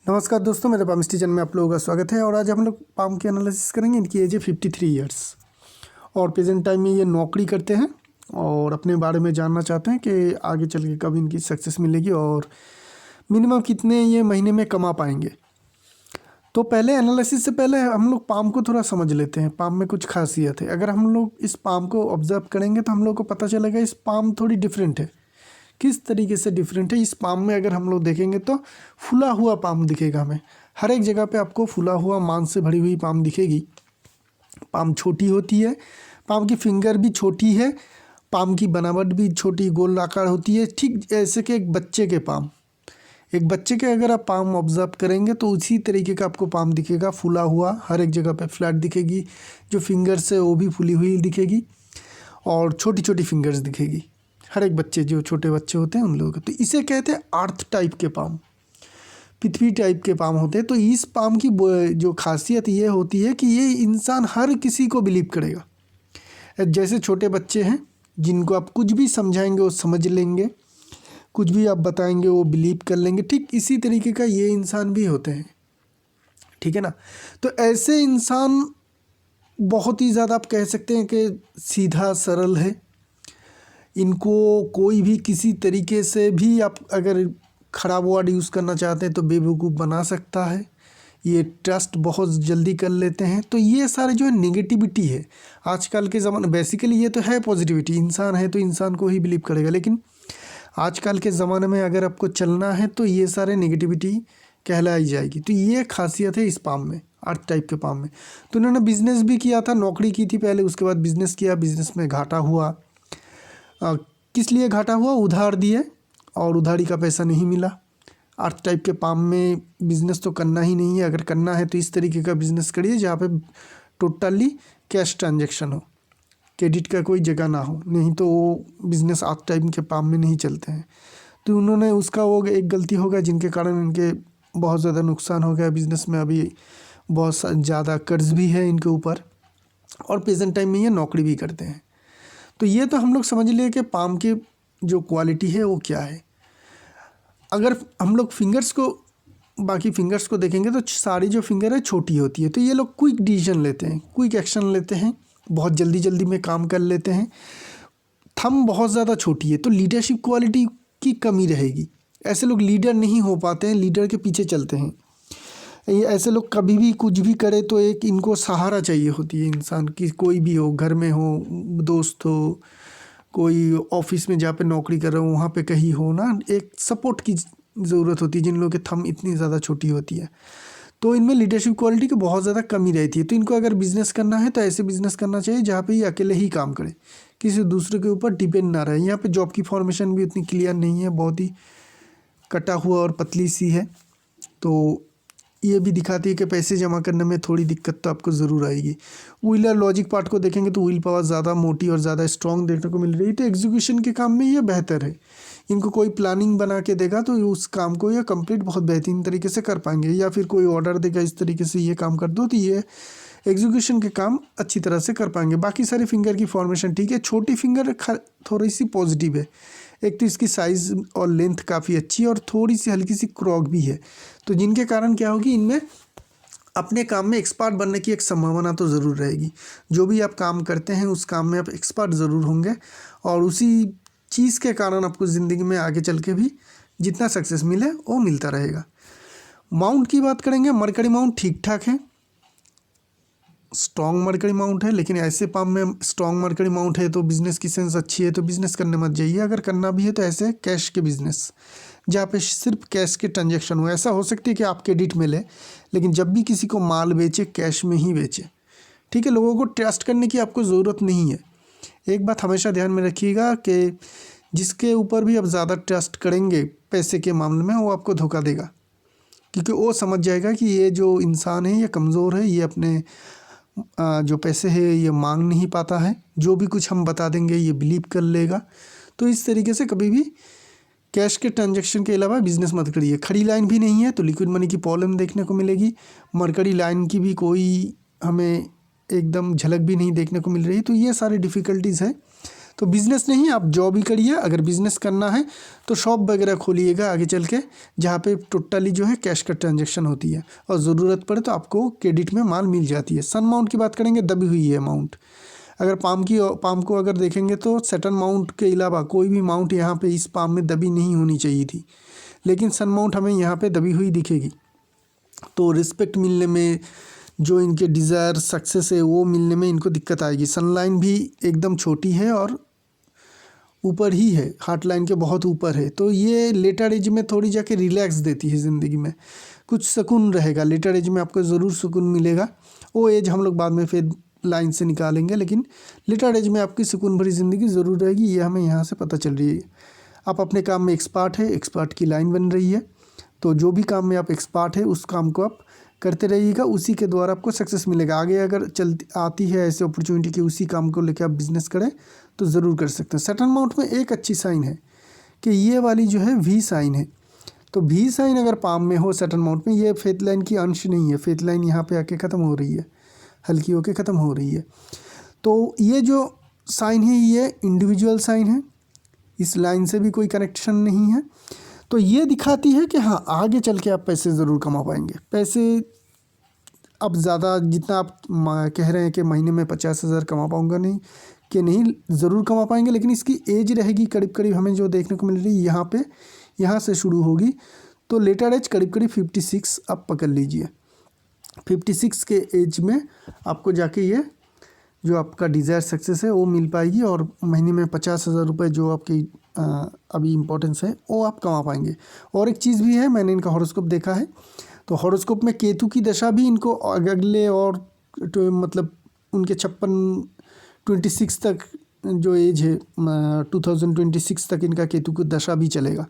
नमस्कार दोस्तों, मेरे पाम स्टेशन में आप लोगों का स्वागत है। और आज हम लोग पाम की एनालिसिस करेंगे। इनकी एज है 53 ईयर्स और प्रेजेंट टाइम में ये नौकरी करते हैं और अपने बारे में जानना चाहते हैं कि आगे चल के कब इनकी सक्सेस मिलेगी और मिनिमम कितने ये महीने में कमा पाएंगे। तो पहले एनालिसिस से पहले हम लोग पाम को थोड़ा समझ लेते हैं। पाम में कुछ खासियत है। अगर हम लोग इस पाम को ऑब्जर्व करेंगे तो हम लोग को पता चलेगा इस पाम थोड़ी डिफरेंट है। किस तरीके से डिफरेंट है? इस पाम में अगर हम लोग देखेंगे तो फूला हुआ पाम दिखेगा हमें। हर एक जगह पे आपको फूला हुआ मांस से भरी हुई पाम दिखेगी। पाम छोटी होती है, पाम की फिंगर भी छोटी है, पाम की बनावट भी छोटी गोल आकार होती है, ठीक ऐसे कि एक बच्चे के पाम। एक बच्चे के अगर आप पाम ऑब्जर्व करेंगे तो उसी तरीके का आपको पाम दिखेगा, फूला हुआ, हर एक जगह पे फ्लैट दिखेगी। जो फिंगर्स है वो भी फूली हुई दिखेगी और छोटी छोटी फिंगर्स दिखेगी। हर एक बच्चे, जो छोटे बच्चे होते हैं उन लोगों को, तो इसे कहते हैं अर्थ टाइप के पाम, पृथ्वी टाइप के पाम होते हैं। तो इस पाम की जो खासियत ये होती है कि ये इंसान हर किसी को बिलीव करेगा। जैसे छोटे बच्चे हैं जिनको आप कुछ भी समझाएंगे वो समझ लेंगे, कुछ भी आप बताएंगे वो बिलीव कर लेंगे। ठीक इसी तरीके का ये इंसान भी होते हैं, ठीक है ना। तो ऐसे इंसान बहुत ही ज़्यादा आप कह सकते हैं कि सीधा सरल है। इनको कोई भी किसी तरीके से भी आप अगर ख़राब वर्ड यूज़ करना चाहते हैं तो बेवकूफ़ बना सकता है। ये ट्रस्ट बहुत जल्दी कर लेते हैं। तो ये सारे जो है नेगेटिविटी है आजकल के ज़माने। बेसिकली ये तो है पॉजिटिविटी, इंसान है तो इंसान को ही बिलीव करेगा, लेकिन आजकल के ज़माने में अगर आपको चलना है तो ये सारे नेगेटिविटी कहलाई जाएगी। तो ये खासियत है इस पाम में, अर्थ टाइप के पाम में। तो इन्होंने बिज़नेस भी किया था, नौकरी की थी पहले, उसके बाद बिज़नेस किया, बिज़नेस में घाटा हुआ। किस लिए घाटा हुआ? उधार दिए और उधारी का पैसा नहीं मिला। अर्थ टाइप के पाम में बिज़नेस तो करना ही नहीं है। अगर करना है तो इस तरीके का बिज़नेस करिए जहाँ पे टोटली कैश ट्रांजैक्शन हो, क्रेडिट का कोई जगह ना हो, नहीं तो वो बिज़नेस अर्थ टाइप के पाम में नहीं चलते हैं। तो उन्होंने उसका वो एक गलती हो गया जिनके कारण इनके बहुत ज़्यादा नुकसान हो गया बिज़नेस में। अभी बहुत ज़्यादा कर्ज भी है इनके ऊपर और प्रेजेंट टाइम में ये नौकरी भी करते हैं। तो ये तो हम लोग समझ लिए कि पाम की जो क्वालिटी है वो क्या है। अगर हम लोग बाकी फिंगर्स को देखेंगे तो सारी जो फिंगर है छोटी होती है। तो ये लोग क्विक डिसीजन लेते हैं, क्विक एक्शन लेते हैं, बहुत जल्दी जल्दी में काम कर लेते हैं। थंब बहुत ज़्यादा छोटी है तो लीडरशिप क्वालिटी की कमी रहेगी। ऐसे लोग लीडर नहीं हो पाते हैं, लीडर के पीछे चलते हैं। ये ऐसे लोग कभी भी कुछ भी करे तो एक इनको सहारा चाहिए होती है इंसान की, कोई भी हो, घर में हो, दोस्त हो, कोई ऑफिस में जहाँ पे नौकरी कर रहे हो वहाँ पे कहीं हो ना, एक सपोर्ट की ज़रूरत होती है। जिन लोगों के थंब इतनी ज़्यादा छोटी होती है तो इनमें लीडरशिप क्वालिटी की बहुत ज़्यादा कमी रहती है। तो इनको अगर बिज़नेस करना है तो ऐसे बिज़नेस करना चाहिए जहाँ पे ये अकेले ही काम करे, किसी दूसरे के ऊपर डिपेंड ना रहे। यहाँ पे जॉब की फॉर्मेशन भी उतनी क्लियर नहीं है, बहुत ही कटा हुआ और पतली सी है। तो ये भी दिखाती है कि पैसे जमा करने में थोड़ी दिक्कत तो आपको ज़रूर आएगी। व्हील और लॉजिक पार्ट को देखेंगे तो व्हील पावर ज़्यादा मोटी और ज़्यादा स्ट्रॉन्ग देखने को मिल रही है। तो एग्जीक्यूशन के काम में ये बेहतर है। इनको कोई प्लानिंग बना के देगा तो उस काम को ये कंप्लीट बहुत बेहतरीन तरीके से कर पाएंगे, या फिर कोई ऑर्डर देगा इस तरीके से ये काम कर दो तो ये एग्जीक्यूशन के काम अच्छी तरह से कर पाएंगे। बाकी सारी फिंगर की फॉर्मेशन ठीक है। छोटी फिंगर थोड़ी सी पॉजिटिव है। एक तो इसकी साइज़ और लेंथ काफ़ी अच्छी है और थोड़ी सी हल्की सी क्रॉक भी है। तो जिनके कारण क्या होगी, इनमें अपने काम में एक्सपर्ट बनने की एक संभावना तो ज़रूर रहेगी। जो भी आप काम करते हैं उस काम में आप एक्सपर्ट ज़रूर होंगे और उसी चीज़ के कारण आपको ज़िंदगी में आगे चल के भी जितना सक्सेस मिले वो मिलता रहेगा। माउंट की बात करेंगे, मरकरी माउंट ठीक ठाक है, स्ट्रॉन्ग मरकरी माउंट है। लेकिन ऐसे पाम में स्ट्रॉन्ग मरकरी माउंट है तो बिज़नेस की सेंस अच्छी है तो बिज़नेस करने मत जाइए। अगर करना भी है तो ऐसे कैश के बिज़नेस जहाँ पे सिर्फ कैश के ट्रांजैक्शन हो। ऐसा हो सकती है कि आप क्रेडिट में ले, लेकिन जब भी किसी को माल बेचे कैश में ही बेचे, ठीक है। लोगों को ट्रस्ट करने की आपको ज़रूरत नहीं है। एक बात हमेशा ध्यान में रखिएगा कि जिसके ऊपर भी आप ज़्यादा ट्रस्ट करेंगे पैसे के मामले में वो आपको धोखा देगा, क्योंकि वो समझ जाएगा कि ये जो इंसान है ये कमज़ोर है, ये अपने जो पैसे है ये मांग नहीं पाता है, जो भी कुछ हम बता देंगे ये बिलीव कर लेगा। तो इस तरीके से कभी भी कैश के ट्रांजैक्शन के अलावा बिज़नेस मत करिए। खड़ी लाइन भी नहीं है तो लिक्विड मनी की प्रॉब्लम देखने को मिलेगी। मरकरी लाइन की भी कोई हमें एकदम झलक भी नहीं देखने को मिल रही। तो ये सारी डिफ़िकल्टीज़ है। तो बिज़नेस नहीं, आप जॉब ही करिए। अगर बिज़नेस करना है तो शॉप वगैरह खोलिएगा आगे चल के, जहाँ पे टोटली जो है कैश का ट्रांजैक्शन होती है, और ज़रूरत पड़े तो आपको क्रेडिट में माल मिल जाती है। सन माउंट की बात करेंगे, दबी हुई है माउंट। अगर पाम को अगर देखेंगे तो सैटर्न माउंट के अलावा कोई भी माउंट यहाँ पे इस पाम में दबी नहीं होनी चाहिए थी, लेकिन सन माउंट हमें यहाँ पे दबी हुई दिखेगी। तो रिस्पेक्ट मिलने में, जो इनके डिज़ायर सक्सेस है वो मिलने में इनको दिक्कत आएगी। सन लाइन भी एकदम छोटी है और ऊपर ही है, हार्ट लाइन के बहुत ऊपर है। तो ये लेटर एज में थोड़ी जाके रिलैक्स देती है ज़िंदगी में, कुछ सुकून रहेगा। लेटर एज में आपको ज़रूर सुकून मिलेगा। वो एज हम लोग बाद में फिर लाइन से निकालेंगे, लेकिन लेटर एज में आपकी सुकून भरी ज़िंदगी ज़रूर रहेगी, ये हमें यहाँ से पता चल रही है। आप अपने काम में एक्सपर्ट है, एक्सपर्ट की लाइन बन रही है। तो जो भी काम में आप एक्सपर्ट है उस काम को आप करते रहिएगा, उसी के द्वारा आपको सक्सेस मिलेगा। आगे अगर चलती आती है ऐसे अपॉर्चुनिटी कि उसी काम को लेकर आप बिज़नेस करें तो ज़रूर कर सकते हैं। सैटर्न माउंट में एक अच्छी साइन है कि ये वाली जो है वी साइन है। तो वी साइन अगर पाम में हो सैटर्न माउंट में, ये फेथ लाइन की अंश नहीं है। फेथ लाइन यहाँ पे आके ख़त्म हो रही है, हल्की होके ख़त्म हो रही है। तो ये जो साइन है ये इंडिविजुअल साइन है, इस लाइन से भी कोई कनेक्शन नहीं है। तो ये दिखाती है कि हाँ, आगे चल के आप पैसे ज़रूर कमा पाएंगे। पैसे अब ज़्यादा जितना आप कह रहे हैं कि महीने में 50,000 कमा पाऊँगा, नहीं कि नहीं, ज़रूर कमा पाएंगे, लेकिन इसकी एज रहेगी करीब करीब हमें जो देखने को मिल रही है यहाँ पे, यहाँ से शुरू होगी। तो लेटर एज करीब करीब 56 आप पकड़ लीजिए। 56 के एज में आपको जाके ये जो आपका डिज़ायर सक्सेस है वो मिल पाएगी, और महीने में 50,000 रुपये जो आपकी अभी इम्पोर्टेंस है वो आप कमा पाएंगे। और एक चीज़ भी है, मैंने इनका हॉरोस्कोप देखा है, तो हॉरोस्कोप में केतु की दशा भी इनको अगले और मतलब उनके 26 तक जो एज है 2026 तक इनका केतु की दशा भी चलेगा।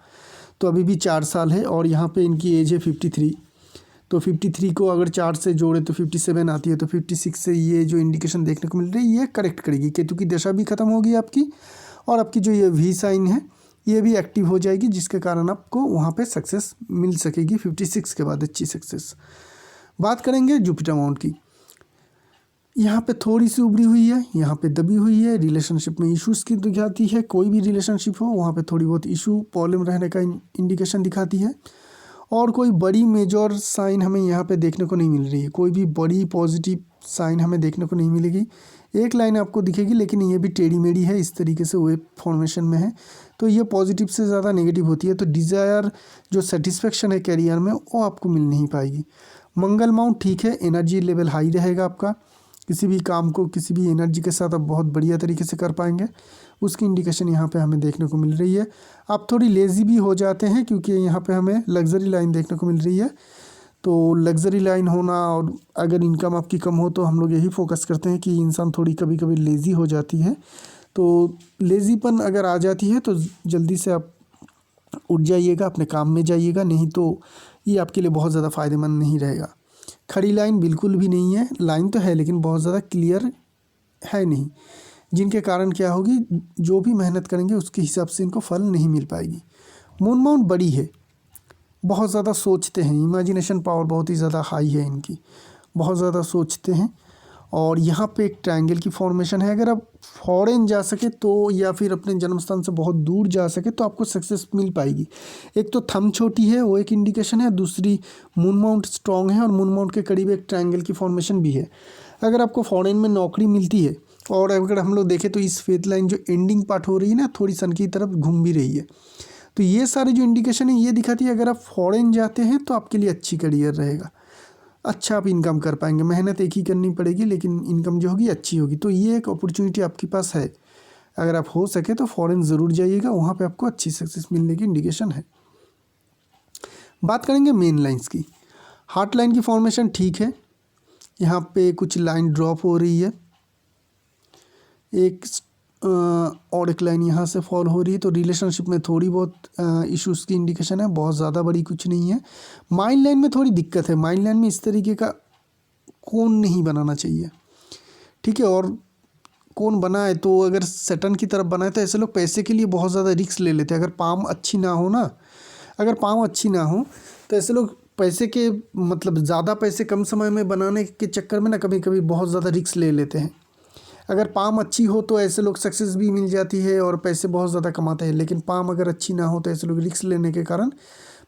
तो अभी भी 4 साल है, और यहाँ पे इनकी एज है 53। तो 53 को अगर 4 से जोड़े तो 57 आती है। तो 56 से ये जो इंडिकेशन देखने को मिल रही है ये करेक्ट करेगी। केतु की दशा भी ख़त्म होगी आपकी, और आपकी जो ये वी साइन है ये भी एक्टिव हो जाएगी, जिसके कारण आपको वहाँ पे सक्सेस मिल सकेगी 56 के बाद, अच्छी सक्सेस। बात करेंगे जुपिटर माउंट की, यहाँ पे थोड़ी सी उभरी हुई है, यहाँ पे दबी हुई है। रिलेशनशिप में इश्यूज़ की दिखाती है, कोई भी रिलेशनशिप हो वहाँ पे थोड़ी बहुत इशू प्रॉब्लम रहने का इंडिकेशन दिखाती है। और कोई बड़ी मेजर साइन हमें यहाँ पे देखने को नहीं मिल रही है, कोई भी बड़ी पॉजिटिव साइन हमें देखने को नहीं मिलेगी। एक लाइन आपको दिखेगी, लेकिन ये भी टेढ़ी मेढ़ी है, इस तरीके से वेव फॉर्मेशन में है। तो ये पॉजिटिव से ज़्यादा नेगेटिव होती है। तो डिज़ायर जो सेटिस्फेक्शन है कैरियर में वो आपको मिल नहीं पाएगी। मंगल माउंट ठीक है, एनर्जी लेवल हाई रहेगा आपका, किसी भी काम को किसी भी एनर्जी के साथ आप बहुत बढ़िया तरीके से कर पाएंगे, उसकी इंडिकेशन यहाँ पे हमें देखने को मिल रही है। आप थोड़ी लेज़ी भी हो जाते हैं, क्योंकि यहाँ पे हमें लग्जरी लाइन देखने को मिल रही है। तो लग्जरी लाइन होना, और अगर इनकम आपकी कम हो तो हम लोग यही फोकस करते हैं कि इंसान थोड़ी कभी कभी लेज़ी हो जाती है। तो लेज़ीपन अगर आ जाती है तो जल्दी से आप उठ जाइएगा, अपने काम में जाइएगा, नहीं तो ये आपके लिए बहुत ज़्यादा फ़ायदेमंद नहीं रहेगा। खड़ी लाइन बिल्कुल भी नहीं है, लाइन तो है लेकिन बहुत ज़्यादा क्लियर है नहीं, जिनके कारण क्या होगी, जो भी मेहनत करेंगे उसके हिसाब से इनको फल नहीं मिल पाएगी। मून माउंट बड़ी है, बहुत ज़्यादा सोचते हैं, इमेजिनेशन पावर बहुत ही ज़्यादा हाई है इनकी, बहुत ज़्यादा सोचते हैं। और यहाँ पे एक ट्रायंगल की फॉर्मेशन है। अगर आप फॉरेन जा सके तो, या फिर अपने जन्म स्थान से बहुत दूर जा सके तो आपको सक्सेस मिल पाएगी। एक तो थंब छोटी है, वो एक इंडिकेशन है, दूसरी मून माउंट स्ट्रॉन्ग है, और मून माउंट के करीब एक ट्रायंगल की फॉर्मेशन भी है। अगर आपको फॉरेन में नौकरी मिलती है, और अगर हम लोग देखें तो इस फेथ लाइन जो एंडिंग पार्ट हो रही है ना, थोड़ी सन की तरफ घूम भी रही है। तो ये सारे जो इंडिकेशन है ये दिखाती है अगर आप फॉरेन जाते हैं तो आपके लिए अच्छी करियर रहेगा, अच्छा आप इनकम कर पाएंगे। मेहनत एक ही करनी पड़ेगी, लेकिन इनकम जो होगी अच्छी होगी। तो ये एक अपॉर्चुनिटी आपके पास है, अगर आप हो सके तो फॉरेन ज़रूर जाइएगा, वहाँ पे आपको अच्छी सक्सेस मिलने की इंडिकेशन है। बात करेंगे मेन लाइंस की। हार्ट लाइन की फॉर्मेशन ठीक है, यहाँ पे कुछ लाइन ड्रॉप हो रही है, एक और एक लाइन यहाँ से फॉल हो रही है। तो रिलेशनशिप में थोड़ी बहुत इश्यूज़ की इंडिकेशन है, बहुत ज़्यादा बड़ी कुछ नहीं है। माइंड लाइन में थोड़ी दिक्कत है, माइंड लाइन में इस तरीके का कोन नहीं बनाना चाहिए, ठीक है। और कोन बनाए तो अगर सैटर्न की तरफ बनाए तो ऐसे लोग पैसे के लिए बहुत ज़्यादा रिस्क ले लेते हैं। अगर पाम अच्छी ना हो ना, अगर पाम अच्छी ना हो तो ऐसे लोग पैसे के मतलब ज़्यादा पैसे कम समय में बनाने के चक्कर में ना कभी कभी बहुत ज़्यादा रिस्क ले लेते हैं। अगर पाम अच्छी हो तो ऐसे लोग सक्सेस भी मिल जाती है और पैसे बहुत ज़्यादा कमाते हैं, लेकिन पाम अगर अच्छी ना हो तो ऐसे लोग रिस्क लेने के कारण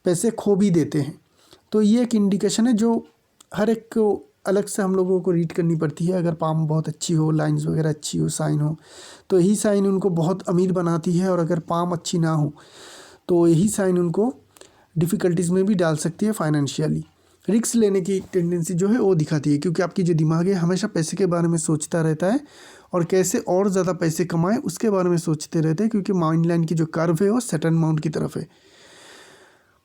पैसे खो भी देते हैं। तो ये एक इंडिकेशन है जो हर एक को अलग से हम लोगों को रीड करनी पड़ती है। अगर पाम बहुत अच्छी हो, लाइंस वगैरह अच्छी हो, साइन हो, तो यही साइन उनको बहुत अमीर बनाती है, और अगर पाम अच्छी ना हो तो यही साइन उनको डिफ़िकल्टीज़ में भी डाल सकती है फाइनेंशियली। रिस्क लेने की टेंडेंसी जो है वो दिखाती है, क्योंकि आपकी जो दिमाग है हमेशा पैसे के बारे में सोचता रहता है और कैसे और ज़्यादा पैसे कमाएं उसके बारे में सोचते रहते हैं, क्योंकि माइंड लाइन की जो कर्व है वो सर्टेन अमाउंट की तरफ है।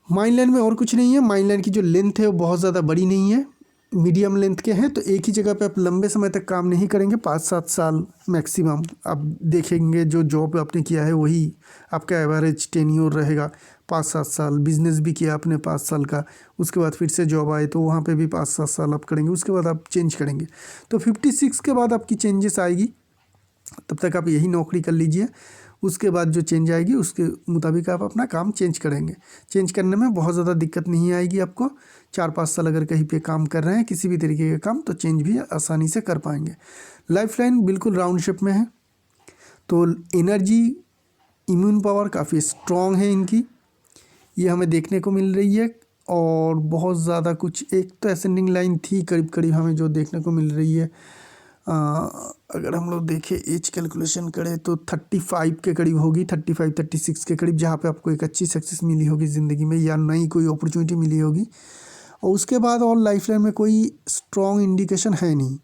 माइंड लाइन में और कुछ नहीं है, माइंड लाइन की जो लेंथ है वो बहुत ज़्यादा बड़ी नहीं है, मीडियम लेंथ के हैं। तो एक ही जगह पे आप लंबे समय तक काम नहीं करेंगे, 5-7 साल मैक्सिमम आप देखेंगे। जो जॉब आपने किया है वही आपका एवरेज टेन्योर रहेगा, 5-7 साल। बिजनेस भी किया आपने 5 साल का, उसके बाद फिर से जॉब आए तो वहाँ पे भी 5-7 साल आप करेंगे, उसके बाद आप चेंज करेंगे। तो 56 के बाद आपकी चेंजेस आएगी, तब तक आप यही नौकरी कर लीजिए। उसके बाद जो चेंज आएगी उसके मुताबिक आप अपना काम चेंज करेंगे। चेंज करने में बहुत ज़्यादा दिक्कत नहीं आएगी आपको। 4-5 साल अगर कहीं पे काम कर रहे हैं किसी भी तरीके का काम, तो चेंज भी आसानी से कर पाएंगे। लाइफ लाइन बिल्कुल राउंड शेप में है, तो एनर्जी, इम्यून पावर काफ़ी स्ट्रॉन्ग है इनकी, ये हमें देखने को मिल रही है। और बहुत ज़्यादा कुछ, एक तो असेंडिंग लाइन थी करीब करीब हमें जो देखने को मिल रही है। अगर हम लोग देखें एज कैलकुलेशन करें तो 35 के करीब होगी, 35-36 के करीब, जहाँ पे आपको एक अच्छी सक्सेस मिली होगी ज़िंदगी में या नई कोई अपॉर्चुनिटी मिली होगी। और उसके बाद और लाइफ लाइन में कोई स्ट्रॉन्ग इंडिकेशन है नहीं,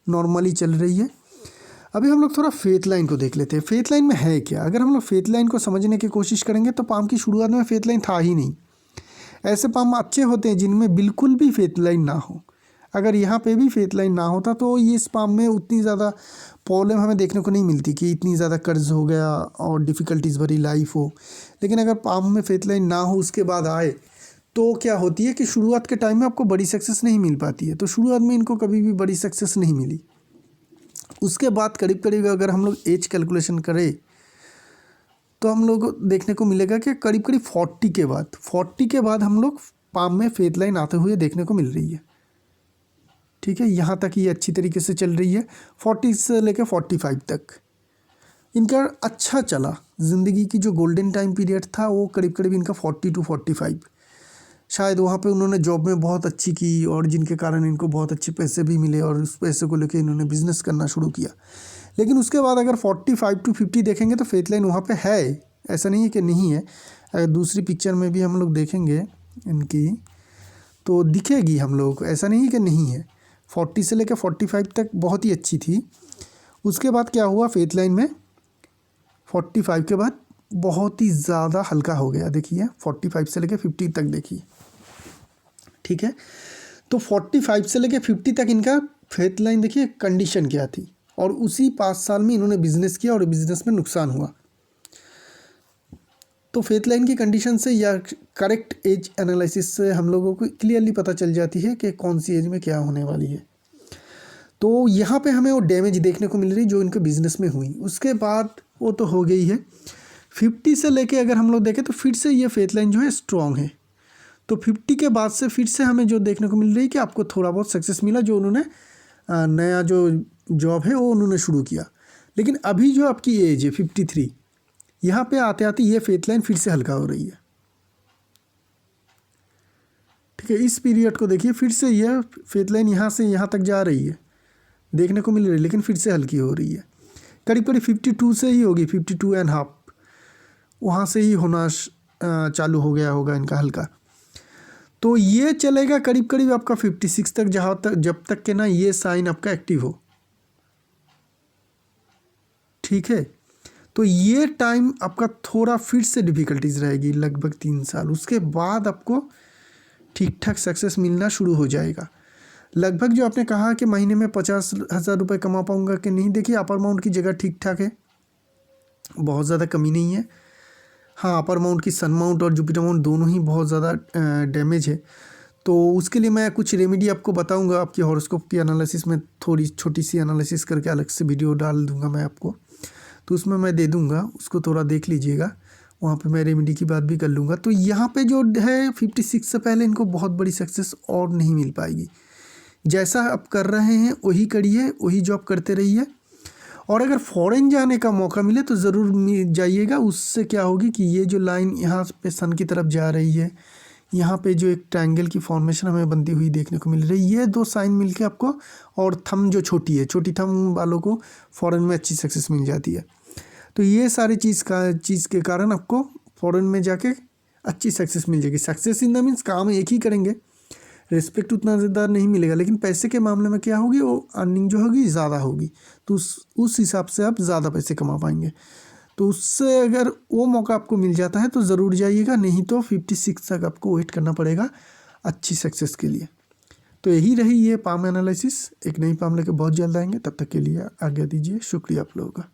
नॉर्मली चल रही है। अभी हम लोग थोड़ा फेथ लाइन को देख लेते हैं, फेथ लाइन में है क्या। अगर हम लोग फेथ लाइन को समझने की कोशिश करेंगे तो पाम की शुरुआत में फेथ लाइन था ही नहीं। ऐसे पाम अच्छे होते हैं जिनमें बिल्कुल भी फेथ लाइन ना हो। अगर यहाँ पे भी फेथ लाइन ना होता तो ये इस पाम में उतनी ज़्यादा प्रॉब्लम हमें देखने को नहीं मिलती कि इतनी ज़्यादा कर्ज हो गया और डिफ़िकल्टीज़ भरी लाइफ हो। लेकिन अगर पाम में फेथ लाइन ना हो उसके बाद आए तो क्या होती है कि शुरुआत के टाइम में आपको बड़ी सक्सेस नहीं मिल पाती है। तो शुरुआत में इनको कभी भी बड़ी सक्सेस नहीं मिली। उसके बाद करीब करीब अगर हम लोग एज कैलकुलेशन करें तो हम लोग देखने को मिलेगा कि करीब करीब 40 के बाद हम लोग पाम में फेथ लाइन आते हुए देखने को मिल रही है। ठीक है, यहाँ तक ये अच्छी तरीके से चल रही है। 40 से लेकर 45 तक इनका अच्छा चला। ज़िंदगी की जो गोल्डन टाइम पीरियड था वो करीब करीब इनका 40 to 45। शायद वहाँ पे उन्होंने जॉब में बहुत अच्छी की और जिनके कारण इनको बहुत अच्छे पैसे भी मिले और उस पैसे को लेकर इन्होंने बिज़नेस करना शुरू किया। लेकिन उसके बाद अगर 45 to 50 देखेंगे तो फेथ लाइन वहाँ पे है, ऐसा नहीं है कि नहीं है। अगर दूसरी पिक्चर में भी हम लोग देखेंगे इनकी तो दिखेगी हम लोग को, ऐसा नहीं है कि नहीं है। 40 से लेकर 45 तक बहुत ही अच्छी थी। उसके बाद क्या हुआ फेथ लाइन में, 45 के बाद बहुत ही ज़्यादा हल्का हो गया। देखिए 45 से लेकर 50 तक देखिए। ठीक है, तो 45 से लेकर 50 तक इनका फेथ लाइन देखिए कंडीशन क्या थी। और उसी 5 साल में इन्होंने बिज़नेस किया और बिज़नेस में नुकसान हुआ। तो फेथ लाइन की कंडीशन से या करेक्ट एज एनालिसिस से हम लोगों को क्लियरली पता चल जाती है कि कौन सी एज में क्या होने वाली है। तो यहाँ पे हमें वो डैमेज देखने को मिल रही जो इनके बिज़नेस में हुई। उसके बाद वो तो हो गई है। 50 से लेके अगर हम लोग देखें तो फिर से ये फेथ लाइन जो है स्ट्रॉन्ग है। तो 50 के बाद से फिर से हमें जो देखने को मिल रही है कि आपको थोड़ा बहुत सक्सेस मिला, जो उन्होंने नया जो जॉब है वो उन्होंने शुरू किया। लेकिन अभी जो आपकी एज है 53, यहाँ पे आते आते ये फेथ लाइन फिर से हल्का हो रही है। ठीक है, इस पीरियड को देखिए, फिर से यह फेथ लाइन यहाँ से यहाँ तक जा रही है, देखने को मिल रही है, लेकिन फिर से हल्की हो रही है। करीब करीब 52 से ही होगी, 52.5 वहाँ से ही होना चालू हो गया होगा इनका हल्का। तो ये चलेगा करीब करीब आपका 56 तक, जहाँ तक जब तक के ना ये साइन आपका एक्टिव हो। ठीक है, तो ये टाइम आपका थोड़ा फिर से डिफ़िकल्टीज रहेगी, लगभग 3 साल। उसके बाद आपको ठीक ठाक सक्सेस मिलना शुरू हो जाएगा। लगभग जो आपने कहा कि महीने में 50,000 रुपये कमा पाऊँगा कि नहीं, देखिए अपर माउंट की जगह ठीक ठाक है, बहुत ज़्यादा कमी नहीं है। हाँ, अपर माउंट की सन माउंट और जुपिटर माउंट दोनों ही बहुत ज़्यादा डैमेज है। तो उसके लिए मैं कुछ रेमेडी आपको बताऊंगा, आपकी हॉरोस्कोप की एनालिसिस में थोड़ी छोटी सी एनालिसिस करके अलग से वीडियो डाल दूंगा मैं आपको, तो उसमें मैं दे दूंगा, उसको थोड़ा देख लीजिएगा। वहाँ पे मैं रेमेडी की बात भी कर लूँगा। तो यहाँ पे जो है 56 से पहले इनको बहुत बड़ी सक्सेस और नहीं मिल पाएगी। जैसा आप कर रहे हैं वही करिए, वही जॉब करते रहिए। और अगर फॉरेन जाने का मौका मिले तो ज़रूर जाइएगा। उससे क्या होगी कि ये जो लाइन यहाँ पे सन की तरफ जा रही है, यहाँ पे जो एक ट्रायंगल की फॉर्मेशन हमें बनती हुई देखने को मिल रही है, ये दो साइन मिलके आपको, और थंब जो छोटी है, छोटी थंब वालों को फॉरेन में अच्छी सक्सेस मिल जाती है। तो ये सारी चीज़ के कारण आपको फॉरेन में जाके अच्छी सक्सेस मिल जाएगी। सक्सेस इन द मीन्स काम एक ही करेंगे, रिस्पेक्ट उतना ज़्यादा नहीं मिलेगा, लेकिन पैसे के मामले में क्या होगी, वो अर्निंग जो होगी ज़्यादा होगी, तो उस हिसाब से आप ज़्यादा पैसे कमा पाएंगे। तो उससे अगर वो मौका आपको मिल जाता है तो ज़रूर जाइएगा, नहीं तो 56 तक आपको वेट करना पड़ेगा अच्छी सक्सेस के लिए। तो यही रही ये पाम एनालिसिस। एक नई पाम लेके बहुत जल्द आएंगे, तब तक के लिए आज्ञा दीजिए। शुक्रिया आप लोगों का।